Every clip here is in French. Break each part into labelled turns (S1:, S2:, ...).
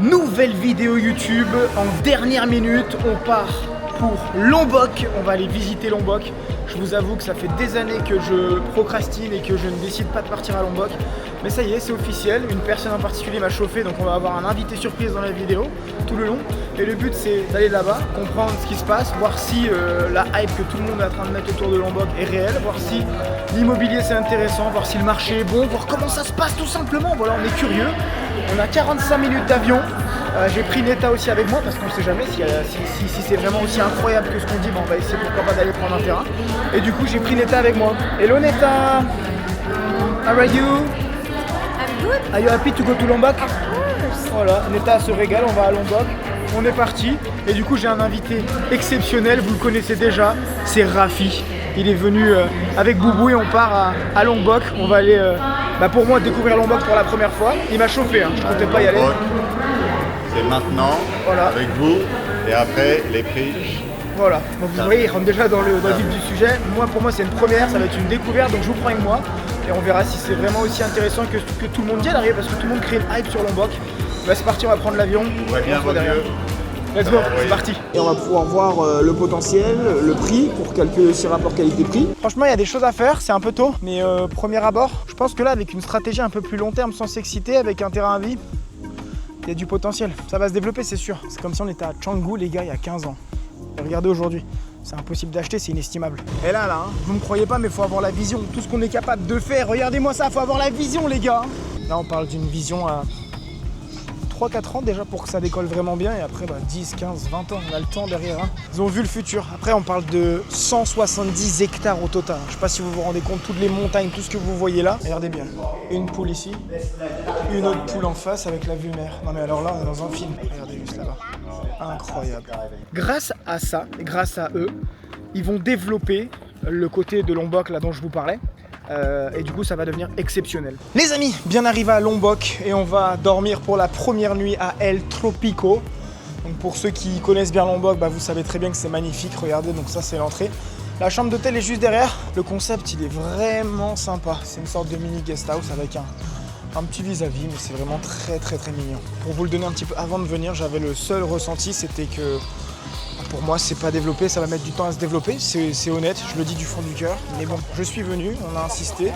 S1: Nouvelle vidéo YouTube en dernière minute, on part pour Lombok, on va aller visiter Lombok. Je vous avoue que ça fait des années que je procrastine et que je ne décide pas de partir à Lombok. Mais ça y est, c'est officiel, une personne en particulier m'a chauffé, donc on va avoir un invité surprise dans la vidéo tout le long. Et le but c'est d'aller là-bas, comprendre ce qui se passe, voir si la hype que tout le monde est en train de mettre autour de Lombok est réelle, voir si l'immobilier c'est intéressant, voir si le marché est bon, voir comment ça se passe tout simplement. Voilà, on est curieux. On a 45 minutes d'avion. J'ai pris Neta aussi avec moi parce qu'on ne sait jamais si c'est vraiment aussi incroyable que ce qu'on dit. On va essayer pourquoi pas d'aller prendre un terrain. Et du coup j'ai pris Neta avec moi. Hello Neta, how are you?
S2: I'm good.
S1: Are you happy to go to Lombok?
S2: Of course.
S1: Voilà, Neta se régale, on va à Lombok. On est parti. Et du coup j'ai un invité exceptionnel, vous le connaissez déjà, c'est Rafi. Il est venu avec Boubou et on part à Lombok. On va aller pour moi découvrir Lombok pour la première fois. Il m'a chauffé, hein. Je ne comptais pas y aller.
S3: C'est maintenant,
S1: voilà.
S3: Avec vous, et après les prix.
S1: Voilà, donc vous voyez, il rentre déjà dans le vif du sujet. Pour moi c'est une première, ça va être une découverte, donc je vous prends avec moi. Et on verra si c'est vraiment aussi intéressant que tout le monde vienne arriver, parce que tout le monde crée une hype sur Lombok. Bah, c'est parti, on va prendre l'avion.
S3: Bien derrière.
S1: Let's go, c'est parti. Et on va pouvoir voir le potentiel, le prix, pour calculer aussi rapport qualité-prix. Franchement, il y a des choses à faire, c'est un peu tôt, mais premier abord, je pense que là, avec une stratégie un peu plus long terme, sans s'exciter, avec un terrain à vie, il y a du potentiel. Ça va se développer, c'est sûr. C'est comme si on était à Canggu, les gars, il y a 15 ans. Et regardez aujourd'hui, c'est impossible d'acheter, c'est inestimable. Et là, vous me croyez pas, mais il faut avoir la vision. Tout ce qu'on est capable de faire, regardez-moi ça, il faut avoir la vision, les gars. Là, on parle d'une vision à 3-4 ans déjà pour que ça décolle vraiment bien, et après 10, 15, 20 ans, on a le temps derrière. Hein. Ils ont vu le futur. Après on parle de 170 hectares au total. Je sais pas si vous vous rendez compte, toutes les montagnes, tout ce que vous voyez là. Regardez bien, une poule ici, une autre poule en face avec la vue mer. Non mais alors là on est dans un film, regardez juste là-bas. Incroyable. Grâce à ça, grâce à eux, ils vont développer le côté de Lombok là dont je vous parlais. Et du coup ça va devenir exceptionnel. Les amis, bien arrivé à Lombok et on va dormir pour la première nuit à El Tropico. Donc pour ceux qui connaissent bien Lombok, vous savez très bien que c'est magnifique. Regardez, donc ça c'est l'entrée. La chambre d'hôtel est juste derrière. Le concept il est vraiment sympa. C'est une sorte de mini guest house avec un petit vis-à-vis, mais c'est vraiment très mignon. Pour vous le donner un petit peu avant de venir, j'avais le seul ressenti, c'était que pour moi, c'est pas développé, ça va mettre du temps à se développer, c'est honnête, je le dis du fond du cœur. Mais bon, je suis venu, on a insisté,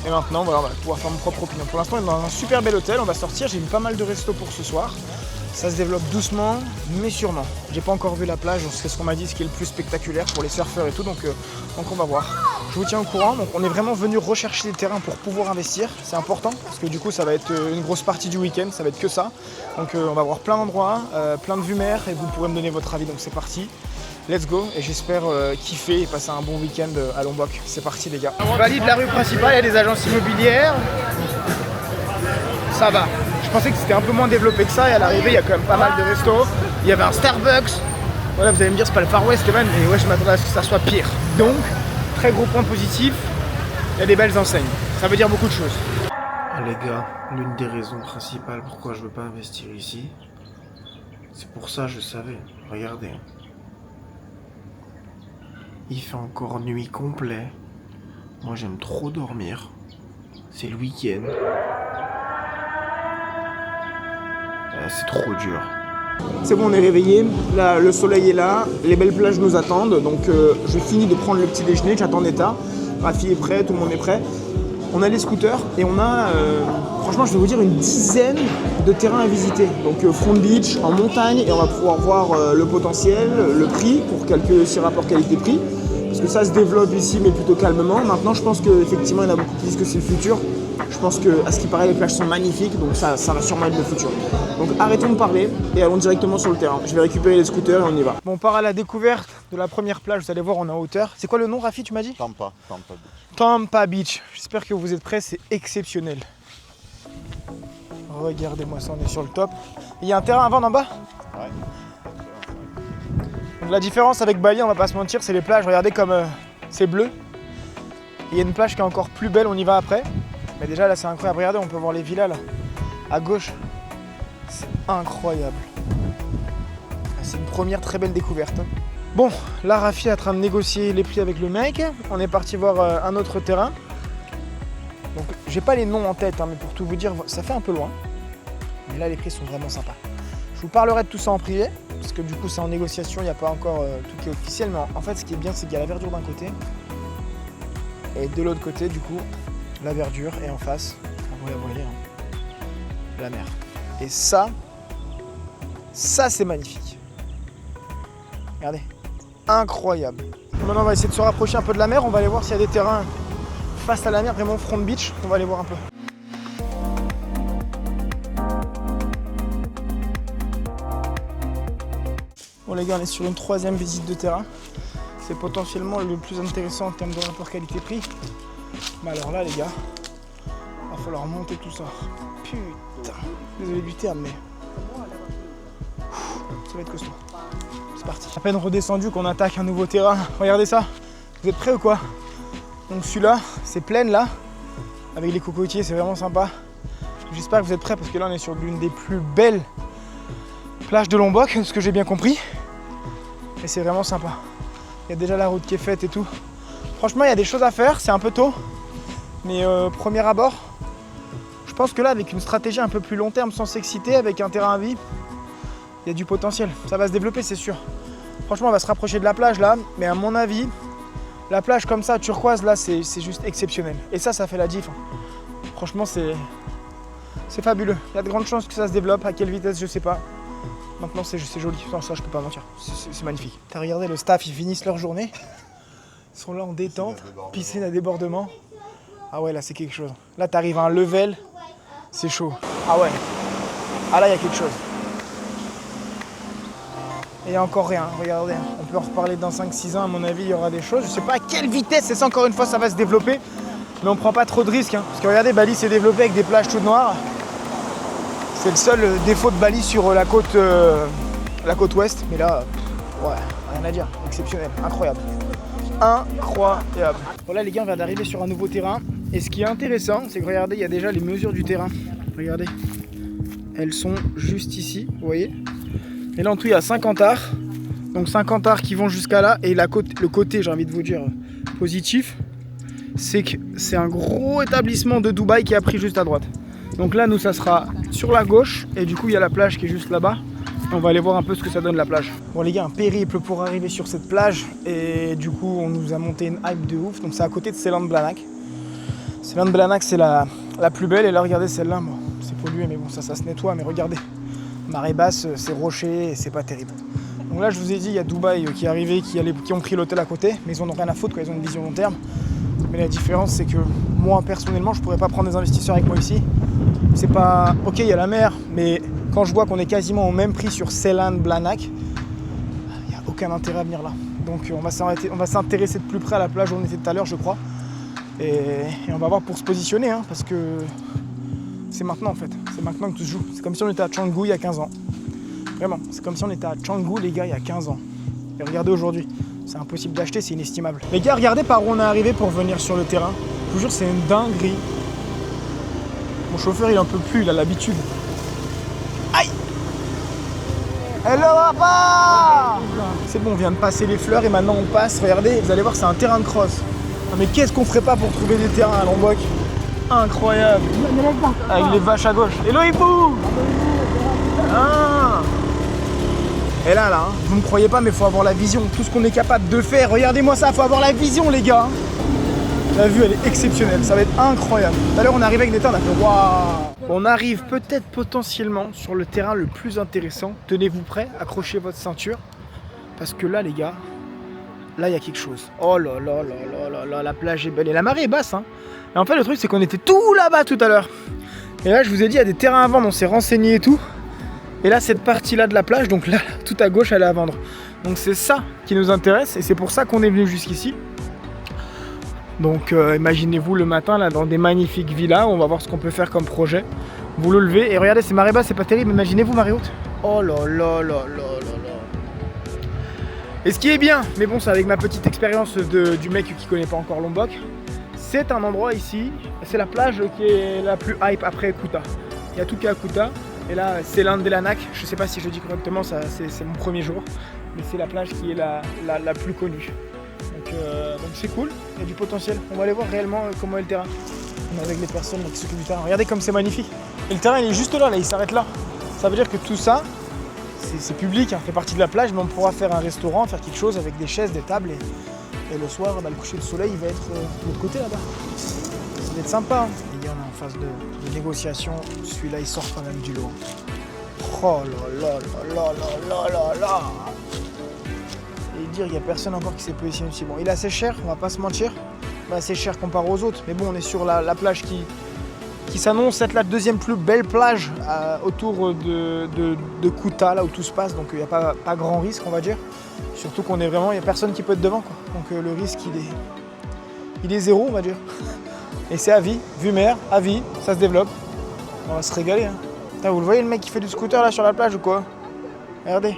S1: et maintenant, voilà, on va pouvoir faire mon propre opinion. Pour l'instant, on est dans un super bel hôtel, on va sortir, j'ai mis pas mal de restos pour ce soir. Ça se développe doucement, mais sûrement. J'ai pas encore vu la plage, c'est ce qu'on m'a dit, ce qui est le plus spectaculaire pour les surfeurs et tout, donc on va voir. Je vous tiens au courant, donc on est vraiment venu rechercher des terrains pour pouvoir investir, c'est important, parce que du coup ça va être une grosse partie du week-end, ça va être que ça. Donc on va voir plein d'endroits, plein de vues mer, et vous pourrez me donner votre avis, donc c'est parti. Let's go, et j'espère kiffer et passer un bon week-end à Lombok. C'est parti les gars. On valide la rue principale, il y a des agences immobilières. Ça va. Je pensais que c'était un peu moins développé que ça, et à l'arrivée il y a quand même pas mal de restos. Il y avait un Starbucks. Voilà, vous allez me dire c'est pas le Far West, Evan, mais ouais, je m'attendais à ce que ça soit pire. Donc, très gros point positif, il y a des belles enseignes. Ça veut dire beaucoup de choses.
S4: Les gars, l'une des raisons principales pourquoi je veux pas investir ici, c'est pour ça je savais. Regardez. Il fait encore nuit complet. Moi j'aime trop dormir. C'est le week-end. C'est trop dur.
S1: C'est bon, on est réveillé, là, le soleil est là, les belles plages nous attendent, donc je finis de prendre le petit déjeuner, j'attends Neta, Rafi est prêt, tout le monde est prêt. On a les scooters et on a, franchement je vais vous dire, une dizaine de terrains à visiter. Donc Front Beach, en montagne, et on va pouvoir voir le potentiel, le prix, pour calculer aussi rapport qualité-prix. Parce que ça se développe ici, mais plutôt calmement. Maintenant je pense qu'effectivement il y en a beaucoup qui disent que c'est le futur. Je pense qu'à ce qui paraît les plages sont magnifiques, donc ça va sûrement être le futur. Donc arrêtons de parler et allons directement sur le terrain. Je vais récupérer les scooters et on y va. Bon, on part à la découverte de la première plage, vous allez voir, on est en hauteur. C'est quoi le nom, Rafi, tu m'as dit?
S3: Tampa Beach.
S1: Tampa Beach. J'espère que vous êtes prêts, c'est exceptionnel. Regardez-moi ça, on est sur le top. Il y a un terrain à vendre en bas?
S3: Ouais.
S1: Donc la différence avec Bali, on va pas se mentir, c'est les plages. Regardez comme c'est bleu. Il y a une plage qui est encore plus belle, on y va après. Mais déjà là c'est incroyable, regardez, on peut voir les villas là, à gauche. C'est incroyable. C'est une première très belle découverte. Bon, là Rafi est en train de négocier les prix avec le mec. On est parti voir un autre terrain. Donc j'ai pas les noms en tête, hein, mais pour tout vous dire, ça fait un peu loin. Mais là les prix sont vraiment sympas. Je vous parlerai de tout ça en privé, parce que du coup c'est en négociation, il n'y a pas encore tout qui est officiel, mais en fait ce qui est bien c'est qu'il y a la verdure d'un côté, et de l'autre côté du coup, la verdure, et en face, vous la voyez, hein, la mer. Et ça c'est magnifique. Regardez, incroyable. Maintenant on va essayer de se rapprocher un peu de la mer, on va aller voir s'il y a des terrains face à la mer, vraiment front beach, on va aller voir un peu. Bon les gars, on est sur une 3e visite de terrain. C'est potentiellement le plus intéressant en termes de rapport qualité-prix. Mais alors là les gars, il va falloir monter tout ça. Putain, désolé du terme mais ça va être costaud. C'est parti. À peine redescendu qu'on attaque un nouveau terrain. Regardez ça. Vous êtes prêts ou quoi? Donc celui-là, c'est plaine là, avec les cocotiers, c'est vraiment sympa. J'espère que vous êtes prêts parce que là on est sur l'une des plus belles plages de Lombok, ce que j'ai bien compris. Et c'est vraiment sympa. Il y a déjà la route qui est faite et tout. Franchement, il y a des choses à faire, c'est un peu tôt. Mais premier abord, je pense que là, avec une stratégie un peu plus long terme, sans s'exciter, avec un terrain à vie, il y a du potentiel. Ça va se développer, c'est sûr. Franchement, on va se rapprocher de la plage là, mais à mon avis, la plage comme ça, turquoise, là, c'est juste exceptionnel. Et ça fait la diff. Franchement, c'est fabuleux. Il y a de grandes chances que ça se développe. À quelle vitesse, je sais pas. Maintenant, c'est joli. Sans ça, je peux pas mentir. C'est magnifique. T'as regardé, le staff, ils finissent leur journée. Ils sont là en détente. Piscine à débordement. Ah ouais, là, c'est quelque chose. Là, t'arrives à un level. C'est chaud. Ah ouais. Ah là, il y a quelque chose. Et il n'y a encore rien, regardez, on peut en reparler dans 5-6 ans, à mon avis, il y aura des choses. Je ne sais pas à quelle vitesse, et ça, encore une fois, ça va se développer. Mais on ne prend pas trop de risques, hein, parce que regardez, Bali s'est développé avec des plages toutes noires. C'est le seul défaut de Bali sur la côte ouest. Mais là, ouais, rien à dire, exceptionnel, incroyable. Incroyable. Voilà les gars, on vient d'arriver sur un nouveau terrain. Et ce qui est intéressant, c'est que regardez, il y a déjà les mesures du terrain. Regardez, elles sont juste ici, vous voyez. Et là en tout il y a 50 arts, donc 50 arts qui vont jusqu'à là, et le côté, j'ai envie de vous dire, positif, c'est que c'est un gros établissement de Dubaï qui a pris juste à droite. Donc là nous ça sera sur la gauche, et du coup il y a la plage qui est juste là-bas, on va aller voir un peu ce que ça donne la plage. Bon les gars, un périple pour arriver sur cette plage, et du coup on nous a monté une hype de ouf, donc c'est à côté de Seland Blanak. Seland Blanak c'est la plus belle, et là regardez celle-là, bon, c'est pollué mais bon ça se nettoie, mais regardez. Marée basse, c'est rocher, c'est pas terrible. Donc là, je vous ai dit, il y a Dubaï qui est arrivé, qui ont pris l'hôtel à côté, mais ils en ont rien à foutre quand ils ont une vision long terme. Mais la différence, c'est que moi, personnellement, je pourrais pas prendre des investisseurs avec moi ici. C'est pas... Ok, il y a la mer, mais quand je vois qu'on est quasiment au même prix sur Seland Blanak, il n'y a aucun intérêt à venir là. Donc on va s'intéresser de plus près à la plage où on était tout à l'heure, je crois. Et on va voir pour se positionner, hein, parce que... C'est maintenant en fait, c'est maintenant que tout se joue. C'est comme si on était à Canggu il y a 15 ans. Vraiment, c'est comme si on était à Canggu les gars il y a 15 ans. Et regardez aujourd'hui, c'est impossible d'acheter, c'est inestimable. Les gars, regardez par où on est arrivé pour venir sur le terrain. Je vous jure, c'est une dinguerie. Mon chauffeur il en peut plus, il a l'habitude. Aïe! Hello papa! C'est bon, on vient de passer les fleurs et maintenant on passe. Regardez, vous allez voir, c'est un terrain de cross. Non, mais qu'est-ce qu'on ferait pas pour trouver des terrains à Lombok? Incroyable, avec les vaches à gauche. Hello Hippo. Ah. Et là, hein, vous me croyez pas, mais faut avoir la vision. Tout ce qu'on est capable de faire, regardez-moi ça, faut avoir la vision les gars. La vue elle est exceptionnelle, ça va être incroyable. Tout à l'heure on est arrivé avec des temps, on a fait waouh. On arrive peut-être potentiellement sur le terrain le plus intéressant. Tenez-vous prêts, accrochez votre ceinture. Parce que là les gars, là il y a quelque chose. Oh là là là là là là, la plage est belle et la marée est basse hein. Et en fait le truc c'est qu'on était tout là-bas tout à l'heure. Et là je vous ai dit il y a des terrains à vendre, on s'est renseigné et tout. Et là cette partie là de la plage, donc là tout à gauche elle est à vendre. Donc c'est ça qui nous intéresse et c'est pour ça qu'on est venu jusqu'ici. Donc imaginez-vous le matin là dans des magnifiques villas, on va voir ce qu'on peut faire comme projet. Vous le levez et regardez c'est marée basse, c'est pas terrible, imaginez-vous marée haute. Oh là là là là là là. Et ce qui est bien, mais bon c'est avec ma petite expérience du mec qui connaît pas encore Lombok. C'est un endroit ici, c'est la plage qui est la plus hype après Kuta. Il y a tout qui est à Kuta. Et là c'est Seland Blanak, je sais pas si je dis correctement, c'est mon premier jour. Mais c'est la plage qui est la plus connue. Donc c'est cool, il y a du potentiel. On va aller voir réellement comment est le terrain. On est avec les personnes qui s'occupent du terrain. Regardez comme c'est magnifique. Et le terrain il est juste là, il s'arrête là. Ça veut dire que tout ça, c'est public, hein, fait partie de la plage, mais on pourra faire un restaurant, faire quelque chose avec des chaises, des tables. Et le soir, le coucher de soleil, il va être de l'autre côté là-bas. Ça va être sympa. Hein. Les gars, on est en phase de négociation. Celui-là, il sort quand même du lot. Oh là là là là là là là. Et dire, il n'y a personne encore qui s'est positionné aussi. Bon, il est assez cher, on va pas se mentir. Il est assez cher comparé aux autres. Mais bon, on est sur la plage qui s'annonce être la deuxième plus belle plage autour de Kuta, là où tout se passe. Donc il n'y a pas grand risque, on va dire. Surtout qu'on est vraiment, il n'y a personne qui peut être devant, quoi. Donc le risque, il est zéro, on va dire. Et c'est à vie, vue mer, à vie, ça se développe. On va se régaler. Hein. Putain, vous le voyez le mec qui fait du scooter là sur la plage ou quoi? Regardez.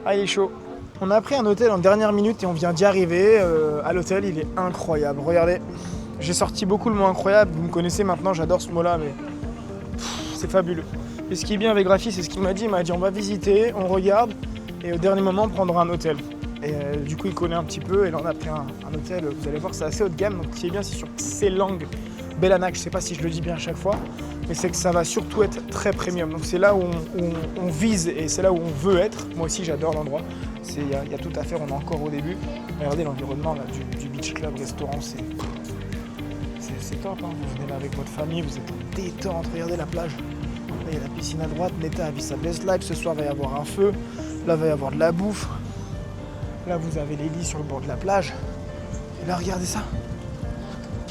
S1: Ah, il est chaud. On a pris un hôtel en dernière minute et on vient d'y arriver. À l'hôtel, il est incroyable. Regardez, j'ai sorti beaucoup le mot incroyable. Vous me connaissez maintenant, j'adore ce mot-là, mais c'est fabuleux. Et ce qui est bien avec Rafi, c'est ce qu'il m'a dit. Il m'a dit on va visiter, on regarde et au dernier moment, on prendra un hôtel. Et du coup, il connaît un petit peu et là, on a pris un hôtel. Vous allez voir, c'est assez haut de gamme. Donc, ce qui est bien, c'est sur Selang Belanak. Je sais pas si je le dis bien à chaque fois, mais c'est que ça va surtout être très premium. Donc, c'est là où on vise et c'est là où on veut être. Moi aussi, j'adore l'endroit. Il y a tout à faire, on est encore au début. Regardez l'environnement là, du beach club, restaurant, c'est top. Hein. Vous venez là avec votre famille, vous êtes en détente. Regardez la plage. Là, il y a la piscine à droite. Neta a vu sa best life. Ce soir, il va y avoir un feu. Là, il va y avoir de la bouffe. Là, vous avez les lits sur le bord de la plage. Et là, regardez ça.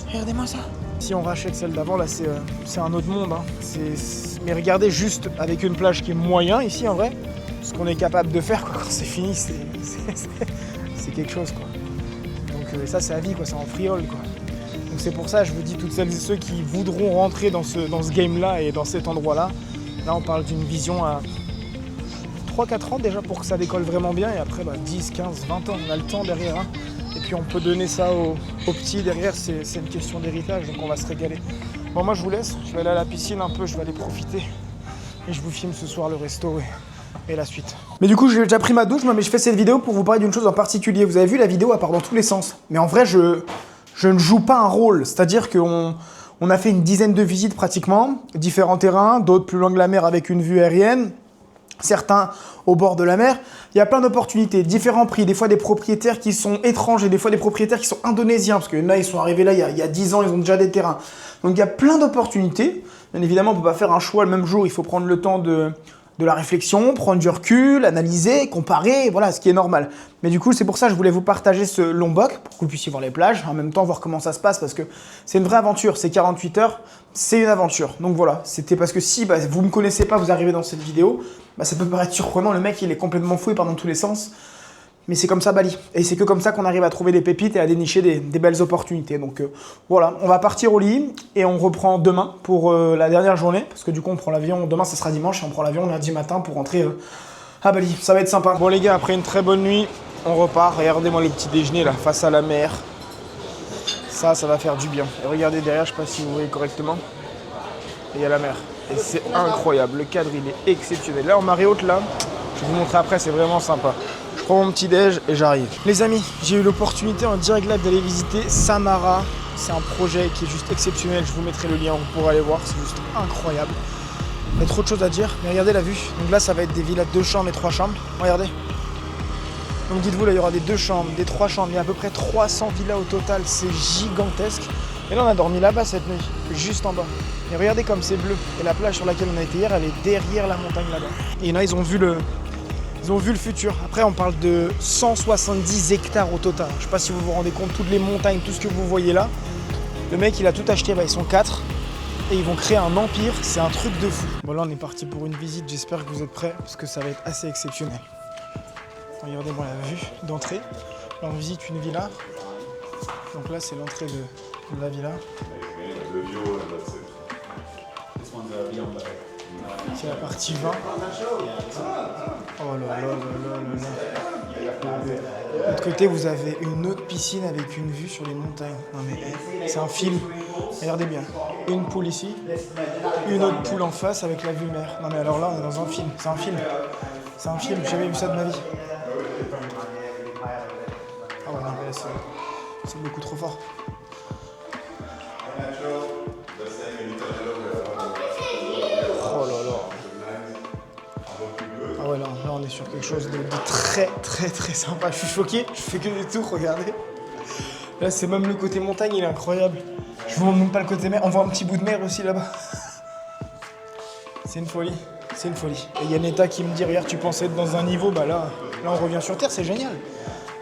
S1: Regardez-moi ça. Si on rachète celle d'avant, là, c'est un autre monde. Hein. Mais regardez juste avec une plage qui est moyen ici, en vrai. Ce qu'on est capable de faire, quoi. Quand c'est fini, c'est quelque chose, quoi. Donc ça, c'est à vie, quoi. C'est en friole, quoi. Donc c'est pour ça, je vous dis, toutes celles et ceux qui voudront rentrer dans ce game-là et dans cet endroit-là, là, on parle d'une vision à 3-4 ans déjà pour que ça décolle vraiment bien. Et après, 10, 15, 20 ans, on a le temps derrière. Hein. Et puis on peut donner ça aux petits derrière, c'est une question d'héritage, donc on va se régaler. Bon, moi, je vous laisse. Je vais aller à la piscine un peu, je vais aller profiter. Et je vous filme ce soir le resto et la suite. Mais du coup, j'ai déjà pris ma douche, mais je fais cette vidéo pour vous parler d'une chose en particulier. Vous avez vu, la vidéo, elle part dans tous les sens. Mais en vrai, je ne joue pas un rôle. C'est-à-dire qu'on a fait une dizaine de visites pratiquement, différents terrains, d'autres plus loin que la mer avec une vue aérienne, certains au bord de la mer. Il y a plein d'opportunités, différents prix, des fois des propriétaires qui sont étrangers, des fois des propriétaires qui sont indonésiens, parce que là, ils sont arrivés là il y a 10 ans, ils ont déjà des terrains. Donc il y a plein d'opportunités. Bien évidemment, on ne peut pas faire un choix le même jour, il faut prendre le temps de la réflexion, prendre du recul, analyser, comparer, voilà, ce qui est normal. Mais du coup, c'est pour ça que je voulais vous partager ce Lombok, pour que vous puissiez voir les plages, en même temps voir comment ça se passe, parce que c'est une vraie aventure, c'est 48 heures, c'est une aventure. Donc voilà, c'était parce que si vous ne me connaissez pas, vous arrivez dans cette vidéo, ça peut paraître surprenant, le mec il est complètement fou, il part dans tous les sens. Mais c'est comme ça Bali. Et c'est que comme ça qu'on arrive à trouver des pépites et à dénicher des belles opportunités. Donc voilà, on va partir au lit et on reprend demain pour la dernière journée. Parce que du coup, on prend l'avion, demain ça sera dimanche, et on prend l'avion lundi matin pour rentrer à Bali. Ça va être sympa. Bon les gars, après une très bonne nuit, on repart. Regardez-moi le petit déjeuner là, face à la mer. Ça va faire du bien. Et regardez derrière, je sais pas si vous voyez correctement. Il y a la mer. Et c'est incroyable, le cadre il est exceptionnel. Là en marée haute là, je vais vous montrer après, c'est vraiment sympa. Je prends mon petit déj et j'arrive. Les amis, j'ai eu l'opportunité en direct live d'aller visiter Samara. C'est un projet qui est juste exceptionnel. Je vous mettrai le lien, vous pourrez aller voir. C'est juste incroyable. Il y a trop de choses à dire, mais regardez la vue. Donc là, ça va être des villas de 2 chambres et 3 chambres. Regardez. Donc dites-vous, là, il y aura des 2 chambres, des 3 chambres. Il y a à peu près 300 villas au total. C'est gigantesque. Et là, on a dormi là-bas cette nuit, juste en bas. Et regardez comme c'est bleu. Et la plage sur laquelle on a été hier, elle est derrière la montagne là-bas. Et là, ils ont vu le futur. Après, on parle de 170 hectares au total. Je sais pas si vous vous rendez compte, toutes les montagnes, tout ce que vous voyez là. Le mec, il a tout acheté. Ils sont 4 et ils vont créer un empire. C'est un truc de fou. Bon, là, on est parti pour une visite. J'espère que vous êtes prêts parce que ça va être assez exceptionnel. Regardez-moi la vue d'entrée. Là, on visite une villa. Donc là, c'est l'entrée de la villa. C'est la partie 20. Oh là là là là là. De l'autre côté, vous avez une autre piscine avec une vue sur les montagnes. Non mais c'est un film. Regardez bien. Une poule ici, une autre poule en face avec la vue mer. Non mais alors là, on est dans un film. C'est un film. C'est un film. J'ai jamais vu ça de ma vie. Ah ouais, non mais là, c'est beaucoup trop fort. Oh sur quelque chose de très très très sympa. Je suis choqué, je fais que des tours, regardez. Là, c'est même le côté montagne, il est incroyable. Je vous montre même pas le côté mer, on voit un petit bout de mer aussi là-bas. C'est une folie, c'est une folie. Et il y a Neta qui me dit, regarde, tu pensais être dans un niveau, bah là on revient sur Terre, c'est génial.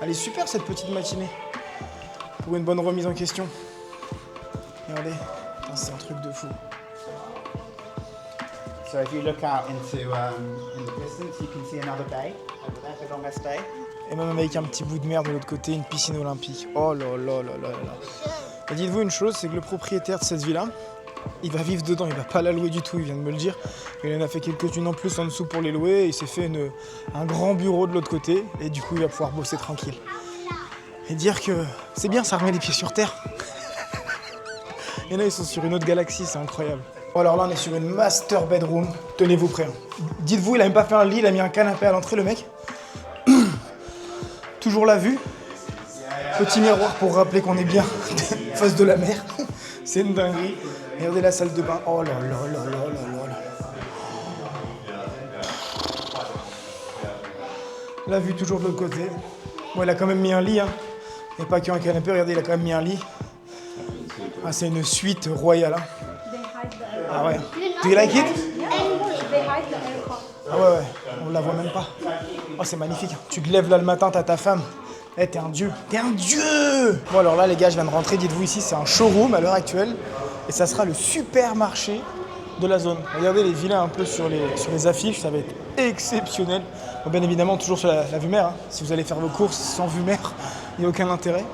S1: Elle est super cette petite matinée. Pour une bonne remise en question. Regardez, c'est un truc de fou.
S5: So if you look out into in the distance, you can see another bay over there, the Longest Bay.
S1: Et même avec un petit bout de mer de l'autre côté, une piscine olympique. Oh là là là là là. Et dites-vous une chose, c'est que le propriétaire de cette villa, il va vivre dedans, il va pas la louer du tout, il vient de me le dire. Il en a fait quelques-unes en plus en dessous pour les louer, et il s'est fait un grand bureau de l'autre côté, et du coup il va pouvoir bosser tranquille. Et dire que c'est bien, ça remet les pieds sur terre. Et là ils sont sur une autre galaxie, c'est incroyable. Bon alors là on est sur une master bedroom, tenez-vous prêts. Dites-vous, il a même pas fait un lit, il a mis un canapé à l'entrée le mec. Toujours la vue. Petit miroir pour rappeler qu'on est bien face de la mer. C'est une dinguerie. Regardez la salle de bain. Oh là là là là là là. La vue toujours de l'autre côté. Bon, il a quand même mis un lit. Hein. Il n'y a pas qu'un canapé. Regardez, il a quand même mis un lit. Ah, c'est une suite royale. Hein. Ah ouais. Do you like it? Ah ouais, ouais. On la voit même pas. Oh, c'est magnifique. Tu te lèves là le matin, t'as ta femme. Eh, t'es un dieu. T'es un dieu! Bon, alors là, les gars, je viens de rentrer. Dites-vous ici, c'est un showroom à l'heure actuelle. Et ça sera le supermarché de la zone. Regardez les villas un peu sur les affiches, ça va être exceptionnel. Bon, bien évidemment, toujours sur la vue mer. Hein. Si vous allez faire vos courses sans vue mer, il n'y a aucun intérêt.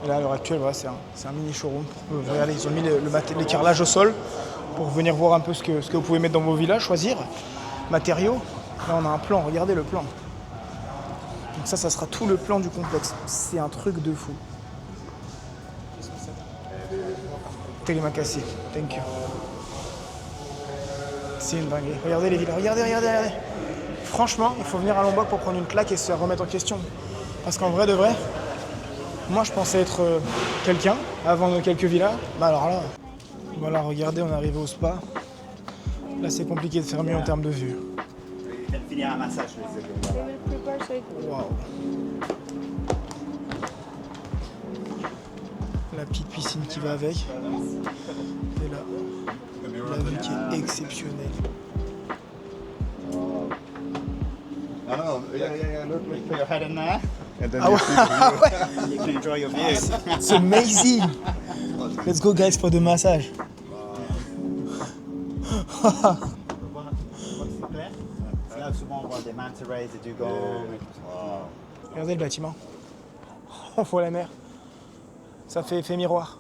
S1: Et là, à l'heure actuelle, voilà, c'est un mini showroom. Regardez, ils ont mis les carrelages au sol pour venir voir un peu ce que vous pouvez mettre dans vos villas, choisir. Matériaux. Là, on a un plan. Regardez le plan. Donc ça sera tout le plan du complexe. C'est un truc de fou. Telemakassi, thank you. C'est une dinguerie. Regardez les villas, regardez. Franchement, il faut venir à Lombok pour prendre une claque et se remettre en question. Parce qu'en vrai de vrai, moi je pensais être quelqu'un avant nos quelques villas. Bah alors là, voilà, regardez, on est arrivé au spa. Là c'est compliqué de faire mieux en termes de vue.
S5: Then finir un massage.
S1: Waouh. La petite piscine qui va avec. Et là, la vue qui est exceptionnelle.
S3: Ah non, look,
S5: Put your head in there.
S3: and then
S1: Ah
S3: you
S1: ouais,
S3: see
S1: ah ouais.
S5: You can enjoy your view.
S1: It's amazing. Let's go guys for the massage.
S5: C'est là où souvent on voit des manta rays, des dugongs.
S1: Regardez le bâtiment. On voit la mer. Ça fait effet miroir.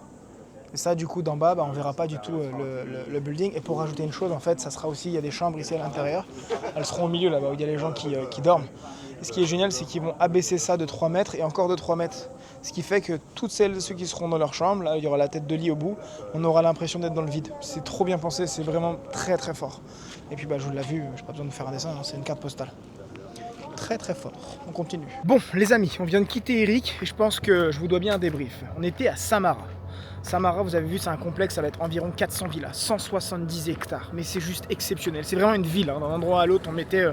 S1: Et ça, du coup, d'en bas, on verra pas du tout le building. Et pour rajouter une chose, en fait, ça sera aussi, il y a des chambres ici à l'intérieur. Elles seront au milieu, là-bas, où il y a les gens qui dorment. Et ce qui est génial, c'est qu'ils vont abaisser ça de 3 mètres et encore de 3 mètres. Ce qui fait que toutes celles et ceux qui seront dans leur chambre, là, il y aura la tête de lit au bout, on aura l'impression d'être dans le vide. C'est trop bien pensé, c'est vraiment très très fort. Et puis, je vous l'ai vu, je n'ai pas besoin de vous faire un dessin, hein, c'est une carte postale. Très très fort. On continue. Bon, les amis, on vient de quitter Eric et je pense que je vous dois bien un débrief. On était à Samara. Samara, vous avez vu, c'est un complexe, ça va être environ 400 villas, 170 hectares, mais c'est juste exceptionnel. C'est vraiment une ville, hein. D'un endroit à l'autre, on mettait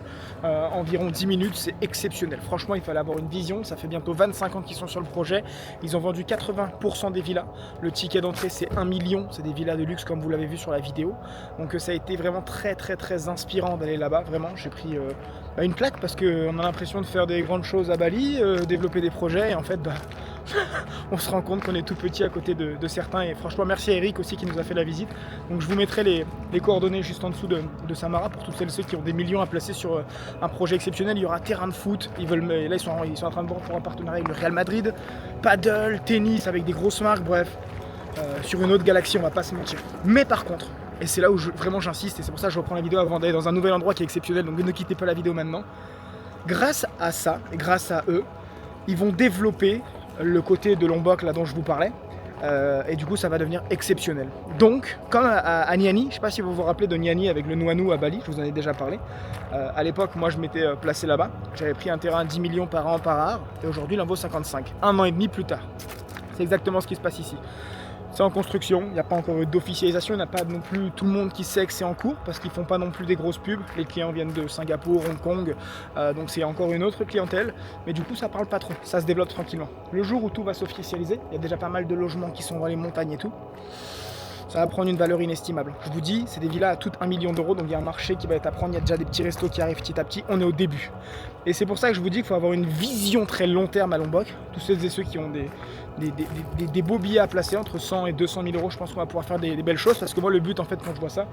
S1: environ 10 minutes, c'est exceptionnel. Franchement, il fallait avoir une vision, ça fait bientôt 25 ans qu'ils sont sur le projet. Ils ont vendu 80% des villas. Le ticket d'entrée, c'est 1 million, c'est des villas de luxe comme vous l'avez vu sur la vidéo. Donc ça a été vraiment très très très inspirant d'aller là-bas, vraiment. J'ai pris une claque parce qu'on a l'impression de faire des grandes choses à Bali, développer des projets et en fait, on se rend compte qu'on est tout petit à côté de certains et franchement merci à Eric aussi qui nous a fait la visite. Donc je vous mettrai les coordonnées juste en dessous de Samara pour toutes celles et ceux qui ont des millions à placer sur un projet exceptionnel. Il y aura terrain de foot, là ils sont en train de voir pour un partenariat avec le Real Madrid, paddle, tennis avec des grosses marques, bref, sur une autre galaxie, on va pas se mentir. Mais par contre, et c'est là où vraiment j'insiste et c'est pour ça que je reprends la vidéo avant d'aller dans un nouvel endroit qui est exceptionnel, donc ne quittez pas la vidéo maintenant. Grâce à ça, et grâce à eux, ils vont développer le côté de Lombok là dont je vous parlais et du coup ça va devenir exceptionnel. Donc comme à Niani, je ne sais pas si vous vous rappelez de Niani avec le Nuanu à Bali, je vous en ai déjà parlé. À l'époque moi je m'étais placé là-bas, j'avais pris un terrain à 10 millions par an par art et aujourd'hui il en vaut 55, un an et demi plus tard. C'est exactement ce qui se passe ici. C'est en construction, il n'y a pas encore d'officialisation, il n'y a pas non plus tout le monde qui sait que c'est en cours parce qu'ils font pas non plus des grosses pubs. Les clients viennent de Singapour, Hong Kong, donc c'est encore une autre clientèle. Mais du coup, ça parle pas trop, ça se développe tranquillement. Le jour où tout va s'officialiser, il y a déjà pas mal de logements qui sont dans les montagnes et tout. Ça va prendre une valeur inestimable. Je vous dis, c'est des villas à tout 1 million d'euros, donc il y a un marché qui va être à prendre, il y a déjà des petits restos qui arrivent petit à petit, on est au début. Et c'est pour ça que je vous dis qu'il faut avoir une vision très long terme à Lombok. Tous celles et ceux qui ont des beaux billets à placer, entre 100 et 200 000 euros, je pense qu'on va pouvoir faire des belles choses, parce que moi le but en fait quand je vois ça,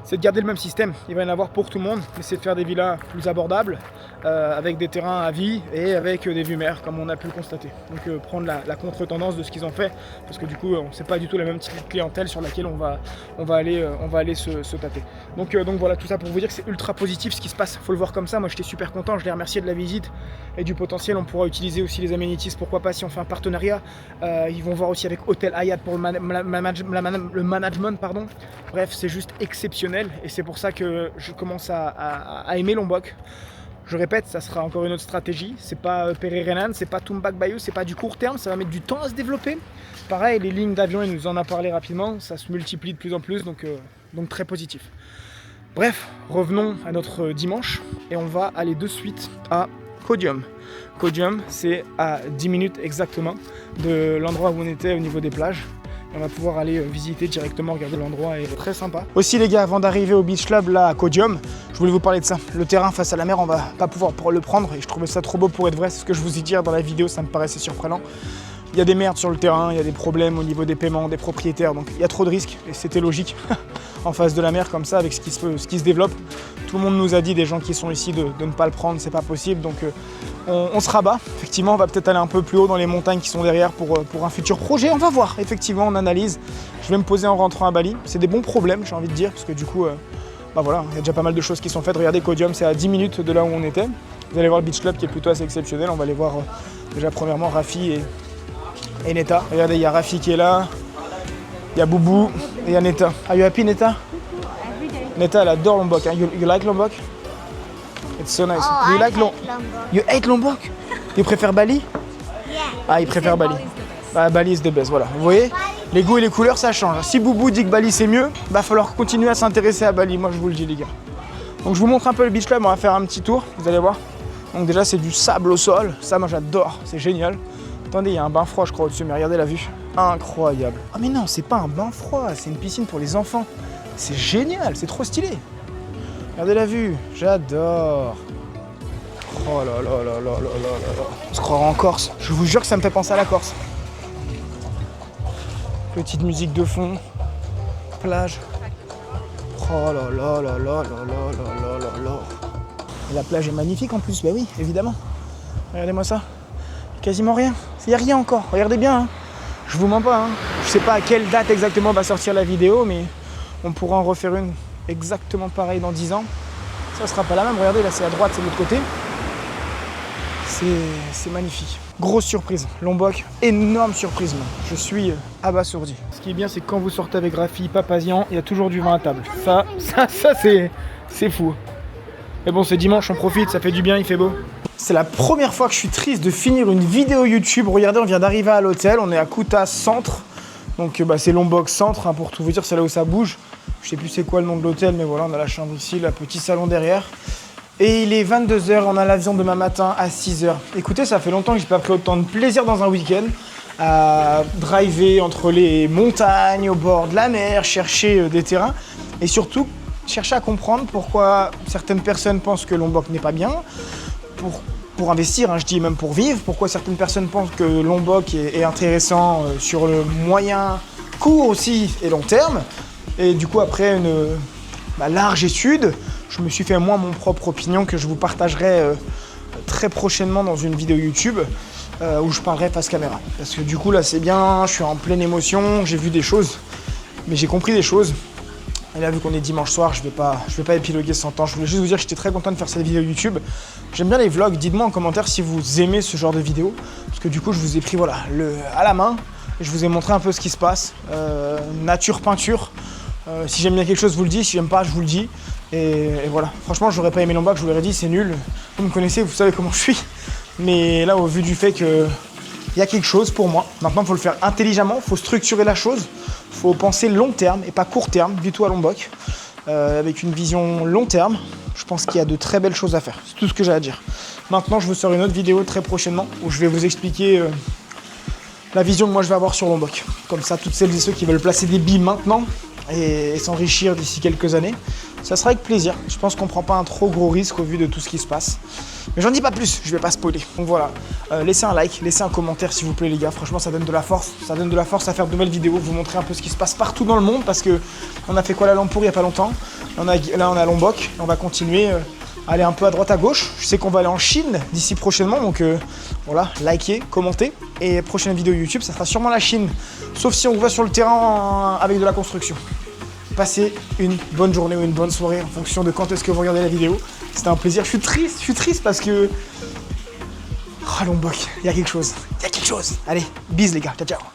S1: c'est de garder le même système. Il va y en avoir pour tout le monde, mais c'est de faire des villas plus abordables, avec des terrains à vie et avec des vues mer, comme on a pu le constater. Donc prendre la contre-tendance de ce qu'ils ont fait, parce que du coup, c'est pas du tout la même type de clientèle sur laquelle on va aller se tâter. Donc voilà, tout ça pour vous dire que c'est ultra positif ce qui se passe. Faut le voir comme ça. Moi, j'étais super content. Je les remercie de la visite et du potentiel. On pourra utiliser aussi les amenities, pourquoi pas si on fait un partenariat. Ils vont voir aussi avec Hôtel Hayat pour le management, pardon. Bref, c'est juste exceptionnel et c'est pour ça que je commence à aimer Lombok. Je répète, ça sera encore une autre stratégie. C'est pas Pererenan, c'est pas Tumbak Bayou, c'est pas du court terme, ça va mettre du temps à se développer. Pareil, les lignes d'avion, il nous en a parlé rapidement, ça se multiplie de plus en plus, donc très positif. Bref, revenons à notre dimanche et on va aller de suite à Koh Diom. Koh Diom, c'est à 10 minutes exactement de l'endroit où on était au niveau des plages. On va pouvoir aller visiter directement, regarder l'endroit, est très sympa. Aussi les gars, avant d'arriver au Beach Club là à Koh Diom, je voulais vous parler de ça. Le terrain face à la mer, on va pas pouvoir le prendre et je trouvais ça trop beau pour être vrai. C'est ce que je vous ai dit hier dans la vidéo, ça me paraissait surprenant. Il y a des merdes sur le terrain, il y a des problèmes au niveau des paiements, des propriétaires, donc il y a trop de risques et c'était logique en face de la mer comme ça avec ce qui se développe. Tout le monde nous a dit, des gens qui sont ici, de ne pas le prendre, c'est pas possible, donc on se rabat. Effectivement, on va peut-être aller un peu plus haut dans les montagnes qui sont derrière pour un futur projet, on va voir. Effectivement, on analyse. Je vais me poser en rentrant à Bali, c'est des bons problèmes, j'ai envie de dire, parce que du coup, voilà, il y a déjà pas mal de choses qui sont faites. Regardez, Koh Diom, c'est à 10 minutes de là où on était. Vous allez voir le Beach Club qui est plutôt assez exceptionnel, on va aller voir déjà premièrement Rafi et Neta. Regardez, il y a Rafi qui est là, il y a Boubou et il y a Neta. Are you happy, Neta? Neta, elle adore Lombok. Hein. You like Lombok? It's so nice.
S2: Oh,
S1: Do you
S2: I
S1: like
S2: Lombok.
S1: You hate Lombok? You préfères Bali?
S2: Yeah.
S1: Ah, il préfère Bali. Bah, Bali is the best, voilà. Vous voyez, les goûts et les couleurs, ça change. Si Boubou dit que Bali c'est mieux, va falloir continuer à s'intéresser à Bali. Moi, je vous le dis, les gars. Donc, je vous montre un peu le Beach Club. On va faire un petit tour, vous allez voir. Donc, déjà, c'est du sable au sol. Ça, moi, j'adore. C'est génial. Attendez, il y a un bain froid, je crois, au-dessus, mais regardez la vue. Incroyable. Ah, mais non, c'est pas un bain froid, c'est une piscine pour les enfants. C'est génial, c'est trop stylé. Regardez la vue, j'adore. Oh là là là là là là là. On se croira en Corse. Je vous jure que ça me fait penser à la Corse. Petite musique de fond. Plage. Oh là là là là là là là là là. Et la plage est magnifique en plus, bah oui, évidemment. Regardez-moi ça. Quasiment rien. Il n'y a rien encore. Regardez bien. Hein. Je vous mens pas. Hein. Je sais pas à quelle date exactement va sortir la vidéo, mais on pourra en refaire une exactement pareille dans 10 ans. Ça sera pas la même. Regardez, là c'est à droite, c'est de l'autre côté. C'est magnifique. Grosse surprise. Lombok, énorme surprise. Même. Je suis abasourdi. Ce qui est bien, c'est que quand vous sortez avec Rafi, Papazian, il y a toujours du vin à table. Ça c'est fou. Mais bon, c'est dimanche, on profite, ça fait du bien, il fait beau. C'est la première fois que je suis triste de finir une vidéo YouTube. Regardez, on vient d'arriver à l'hôtel, on est à Kuta Centre. Donc c'est Lombok Centre, hein, pour tout vous dire, c'est là où ça bouge. Je sais plus c'est quoi le nom de l'hôtel, mais voilà, on a la chambre ici, le petit salon derrière. Et il est 22h, on a l'avion demain matin à 6h. Écoutez, ça fait longtemps que j'ai pas pris autant de plaisir dans un week-end. À driver entre les montagnes, au bord de la mer, chercher des terrains. Et surtout, chercher à comprendre pourquoi certaines personnes pensent que Lombok n'est pas bien. Pour investir, hein, je dis même pour vivre, pourquoi certaines personnes pensent que Lombok est intéressant sur le moyen, court aussi et long terme. Et du coup, après une large étude, je me suis fait moi mon propre opinion que je vous partagerai très prochainement dans une vidéo YouTube où je parlerai face caméra. Parce que du coup, là, c'est bien, je suis en pleine émotion, j'ai vu des choses, mais j'ai compris des choses. Et là, vu qu'on est dimanche soir, je vais pas épiloguer sans temps. Je voulais juste vous dire que j'étais très content de faire cette vidéo YouTube. J'aime bien les vlogs. Dites-moi en commentaire si vous aimez ce genre de vidéo. Parce que du coup, je vous ai pris voilà, à la main. Et je vous ai montré un peu ce qui se passe. Nature, peinture. Si j'aime bien quelque chose, je vous le dis. Si j'aime pas, je vous le dis. Et voilà. Franchement, j'aurais pas aimé Lombok. Je vous l'aurais dit, c'est nul. Vous me connaissez, vous savez comment je suis. Mais là, au vu du fait que Il y a quelque chose pour moi. Maintenant, il faut le faire intelligemment, il faut structurer la chose, il faut penser long terme et pas court terme du tout à Lombok. Avec une vision long terme, je pense qu'il y a de très belles choses à faire. C'est tout ce que j'ai à dire. Maintenant, je vous sors une autre vidéo très prochainement où je vais vous expliquer la vision que moi je vais avoir sur Lombok. Comme ça, toutes celles et ceux qui veulent placer des billes maintenant et s'enrichir d'ici quelques années, ça sera avec plaisir. Je pense qu'on prend pas un trop gros risque au vu de tout ce qui se passe. Mais j'en dis pas plus, je vais pas spoiler. Donc voilà, laissez un like, laissez un commentaire s'il vous plaît les gars. Franchement, ça donne de la force. Ça donne de la force à faire de nouvelles vidéos, vous montrer un peu ce qui se passe partout dans le monde parce que on a fait Kuala Lumpur il y a pas longtemps. Là, on est à Lombok. On va continuer à aller un peu à droite à gauche. Je sais qu'on va aller en Chine d'ici prochainement. Donc voilà, likez, commentez. Et prochaine vidéo YouTube, ça sera sûrement la Chine. Sauf si on va sur le terrain avec de la construction. Passez une bonne journée ou une bonne soirée en fonction de quand est-ce que vous regardez la vidéo. C'était un plaisir. Je suis triste parce que... Oh, Lombok, il y a quelque chose. Il y a quelque chose. Allez, bis les gars. Ciao, ciao.